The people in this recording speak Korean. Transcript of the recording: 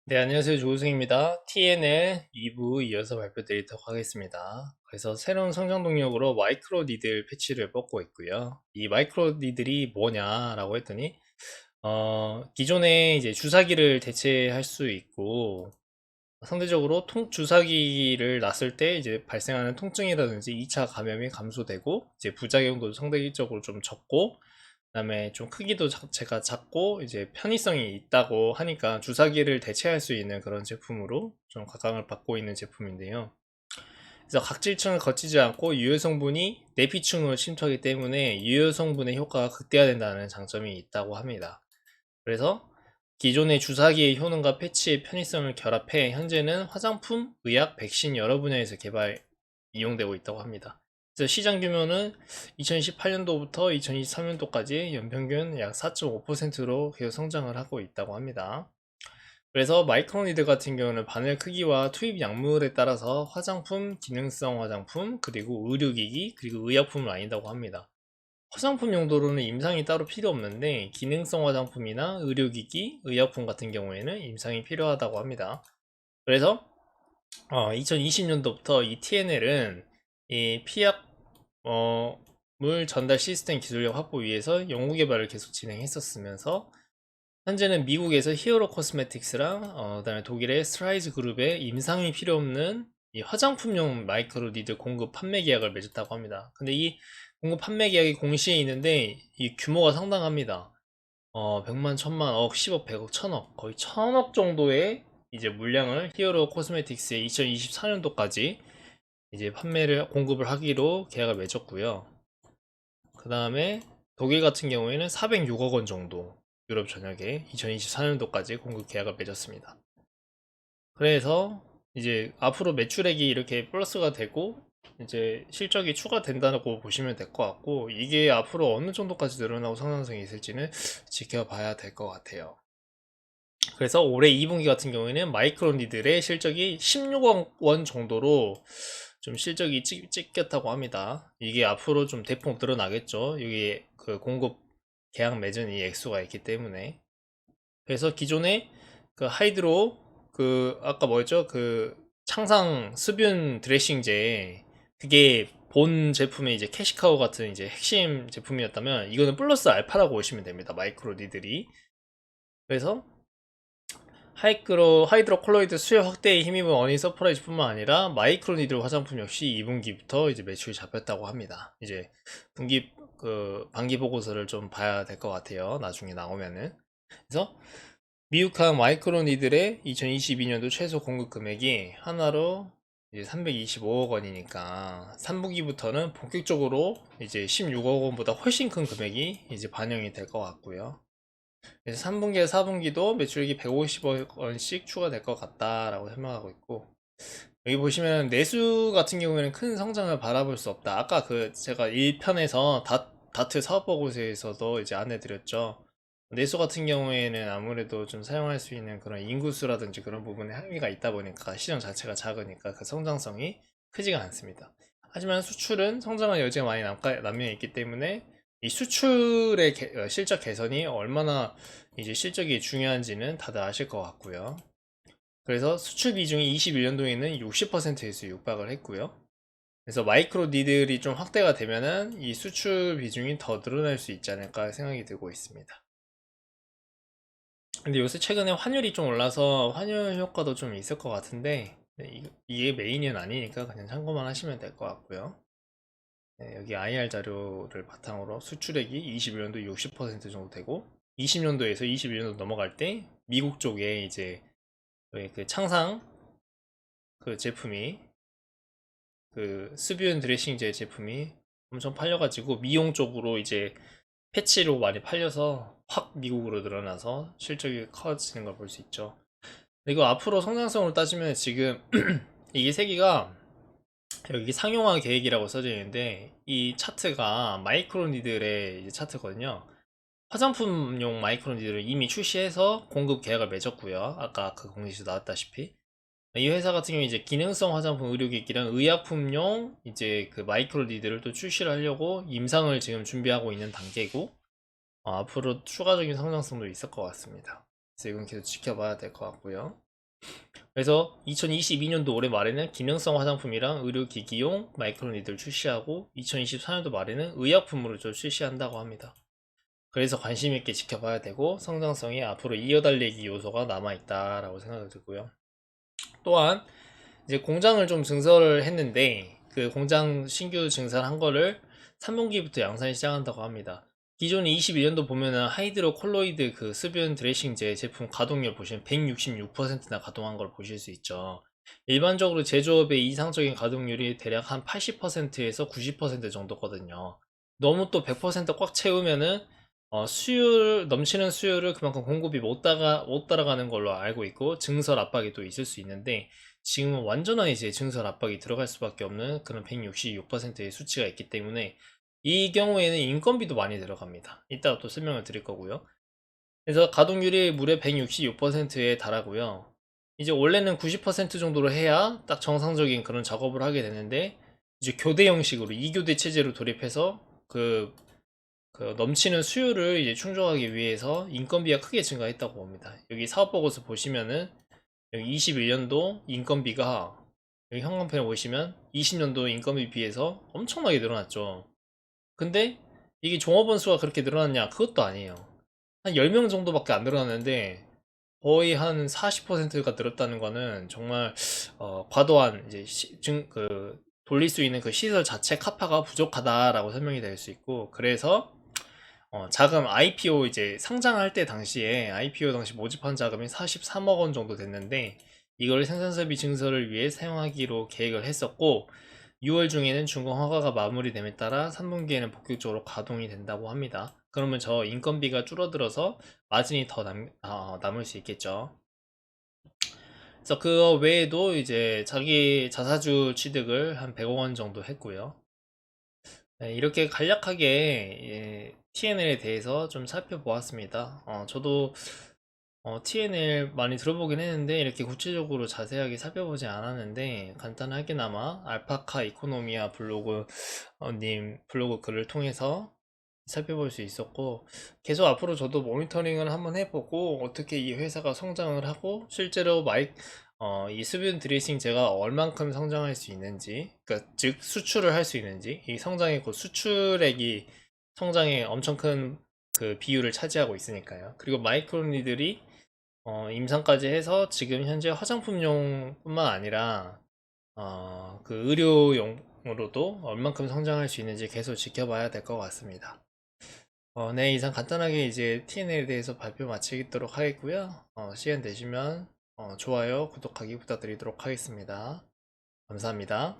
네, 안녕하세요. 조우승입니다. TNL 2부 이어서 발표드리도록 하겠습니다. 그래서 새로운 성장 동력으로 마이크로 니들 패치를 뽑고 있고요. 이 마이크로 니들이 뭐냐라고 했더니, 기존에 이제 주사기를 대체할 수 있고, 상대적으로 주사기를 놨을 때 이제 발생하는 통증이라든지 2차 감염이 감소되고, 이제 부작용도 상대적으로 좀 적고, 그다음에 좀 크기도 자체가 작고 이제 편의성이 있다고 하니까 주사기를 대체할 수 있는 그런 제품으로 좀 각광을 받고 있는 제품인데요. 그래서 각질층을 거치지 않고 유효 성분이 내피층으로 침투하기 때문에 유효 성분의 효과가 극대화된다는 장점이 있다고 합니다. 그래서 기존의 주사기의 효능과 패치의 편의성을 결합해 현재는 화장품, 의약, 백신 여러 분야에서 이용되고 있다고 합니다. 그래서 시장 규모는 2018년도부터 2023년도까지 연평균 약 4.5%로 계속 성장을 하고 있다고 합니다. 그래서 마이크로니드 같은 경우는 바늘 크기와 투입 약물에 따라서 화장품, 기능성 화장품, 그리고 의료기기, 그리고 의약품을 나뉜다고 합니다. 화장품 용도로는 임상이 따로 필요 없는데 기능성 화장품이나 의료기기, 의약품 같은 경우에는 임상이 필요하다고 합니다. 그래서 2020년도부터 이 TNL은 이 피약 물 전달 시스템 기술력 확보 위해서 연구 개발을 계속 진행했었으면서 현재는 미국에서 히어로 코스메틱스랑 그다음에 독일의 스트라이즈 그룹에 임상이 필요 없는 이 화장품용 마이크로 니드 공급 판매 계약을 맺었다고 합니다. 근데 이 공급 판매 계약이 공시에 있는데 이 규모가 상당합니다. 100만, 1000만, 억, 10억, 100억, 1000억, 거의 1000억 정도의 이제 물량을 히어로 코스메틱스에 2024년도까지 이제 공급을 하기로 계약을 맺었고요. 그 다음에 독일 같은 경우에는 406억 원 정도 유럽 전역에 2024년도까지 공급 계약을 맺었습니다. 그래서 이제 앞으로 매출액이 이렇게 플러스가 되고 이제 실적이 추가된다고 보시면 될 것 같고 이게 앞으로 어느 정도까지 늘어나고 성장성이 있을지는 지켜봐야 될 것 같아요. 그래서 올해 2분기 같은 경우에는 마이크로니들의 실적이 16억 원 정도로 좀 실적이 찍혔다고 합니다. 이게 앞으로 좀 대폭 늘어나겠죠. 여기 그 공급 계약 맺은 이 액수가 있기 때문에. 그래서 기존에 그 하이드로 그 아까 뭐였죠? 그 창상 수분 드레싱제 그게 본 제품의 이제 캐시카우 같은 이제 핵심 제품이었다면 이거는 플러스 알파라고 보시면 됩니다. 마이크로니들이. 그래서 하이드로콜로이드 수요 확대에 힘입은 어니 서프라이즈뿐만 아니라 마이크로니들 화장품 역시 2분기부터 이제 매출이 잡혔다고 합니다. 이제 반기 보고서를 좀 봐야 될 것 같아요. 나중에 나오면은. 그래서 미국한 마이크로니들의 2022년도 최소 공급 금액이 하나로 이제 325억 원이니까 3분기부터는 본격적으로 이제 16억 원보다 훨씬 큰 금액이 이제 반영이 될 것 같고요. 그래서 3분기와 4분기도 매출액이 150억 원씩 추가될 것 같다라고 설명하고 있고 여기 보시면 내수 같은 경우에는 큰 성장을 바라볼 수 없다. 아까 그 제가 1편에서 다트 사업 보고서에서도 이제 안내드렸죠. 내수 같은 경우에는 아무래도 좀 사용할 수 있는 그런 인구수라든지 그런 부분에 한계가 있다 보니까 시장 자체가 작으니까 그 성장성이 크지가 않습니다. 하지만 수출은 성장할 여지가 많이 남겨 있기 때문에 이 수출의 실적 개선이 얼마나 이제 실적이 중요한지는 다들 아실 것 같고요. 그래서 수출 비중이 21년도에는 60%에서 육박을 했고요. 그래서 마이크로 니들이 좀 확대가 되면은 이 수출 비중이 더 늘어날 수 있지 않을까 생각이 들고 있습니다. 근데 요새 최근에 환율이 좀 올라서 환율 효과도 좀 있을 것 같은데 네, 이게 메인은 아니니까 그냥 참고만 하시면 될 것 같고요. 네, 여기 IR 자료를 바탕으로 수출액이 21년도 60% 정도 되고 20년도에서 21년도 넘어갈 때 미국 쪽에 이제 그 창상 그 제품이 그 스비운 드레싱제 제품이 엄청 팔려가지고 미용 쪽으로 이제 패치로 많이 팔려서 확 미국으로 늘어나서 실적이 커지는 걸 볼 수 있죠. 이거 앞으로 성장성으로 따지면 지금 이게 세기가 여기 상용화 계획이라고 써져 있는데 이 차트가 마이크로니들의 차트거든요. 화장품용 마이크로니들을 이미 출시해서 공급 계약을 맺었고요. 아까 그 공지에서 나왔다시피 이 회사 같은 경우 이제 기능성 화장품 의료기기랑 의약품용 이제 그 마이크로니들을 또 출시를 하려고 임상을 지금 준비하고 있는 단계고 앞으로 추가적인 성장성도 있을 것 같습니다. 그래서 이건 계속 지켜봐야 될 것 같고요. 그래서 2022년도 올해 말에는 기능성 화장품이랑 의료기기용 마이크로니드를 출시하고 2024년도 말에는 의약품으로 좀 출시한다고 합니다. 그래서 관심 있게 지켜봐야 되고 성장성이 앞으로 이어달리기 요소가 남아있다라고 생각이 들고요. 또한 이제 공장을 좀 증설을 했는데 그 공장 신규 증설한 거를 3분기부터 양산이 시작한다고 합니다. 기존 21년도 보면은 하이드로 콜로이드 그 수분 드레싱제 제품 가동률 보시면 166%나 가동한 걸 보실 수 있죠. 일반적으로 제조업의 이상적인 가동률이 대략 한 80%에서 90% 정도거든요. 너무 또 100%꽉 채우면은 넘치는 수요를 그만큼 공급이 못 따라가는 걸로 알고 있고 증설 압박이 또 있을 수 있는데 지금은 완전한 이제 증설 압박이 들어갈 수밖에 없는 그런 166%의 수치가 있기 때문에 이 경우에는 인건비도 많이 들어갑니다. 이따가 또 설명을 드릴 거고요. 그래서 가동률이 무려 166%에 달하고요. 이제 원래는 90% 정도로 해야 딱 정상적인 그런 작업을 하게 되는데 이제 교대 형식으로 2교대 체제로 돌입해서 그 넘치는 수요를 이제 충족하기 위해서 인건비가 크게 증가했다고 봅니다. 여기 사업 보고서 보시면은 여기 21년도 인건비가 여기 형광펜에 보시면 20년도 인건비 비해서 엄청나게 늘어났죠. 근데 이게 종업원 수가 그렇게 늘어났냐? 그것도 아니에요. 한 10명 정도밖에 안 늘어났는데 거의 한 40%가 늘었다는 거는 정말 과도한 이제 돌릴 수 있는 그 시설 자체 카파가 부족하다라고 설명이 될 수 있고 그래서 자금 IPO 이제 상장할 때 당시에 IPO 당시 모집한 자금이 43억 원 정도 됐는데 이걸 생산설비 증설을 위해 사용하기로 계획을 했었고 6월 중에는 준공 허가가 마무리됨에 따라 3분기에는 본격적으로 가동이 된다고 합니다. 그러면 저 인건비가 줄어들어서 마진이 더 남을 수 있겠죠. 그래서 그 외에도 이제 자기 자사주 취득을 한 100억 원 정도 했고요. 네, 이렇게 간략하게 TNL에 대해서 좀 살펴보았습니다. 저도 TNL 많이 들어보긴 했는데 이렇게 구체적으로 자세하게 살펴보지 않았는데 간단하게나마 알파카 이코노미아 블로그 님 블로그 글을 통해서 살펴볼 수 있었고 계속 앞으로 저도 모니터링을 한번 해보고 어떻게 이 회사가 성장을 하고 실제로 이 수분 드레싱 제가 얼만큼 성장할 수 있는지 그러니까 즉 수출을 할 수 있는지 이 성장의 그 수출액이 성장에 엄청 큰 그 비율을 차지하고 있으니까요. 그리고 마이크로니들이 임상까지 해서 지금 현재 화장품용뿐만 아니라 그 의료용으로도 얼만큼 성장할 수 있는지 계속 지켜봐야 될 것 같습니다. 네, 이상 간단하게 이제 TNL에 대해서 발표 마치도록 하겠고요. 시간 되시면 좋아요, 구독하기 부탁드리도록 하겠습니다. 감사합니다.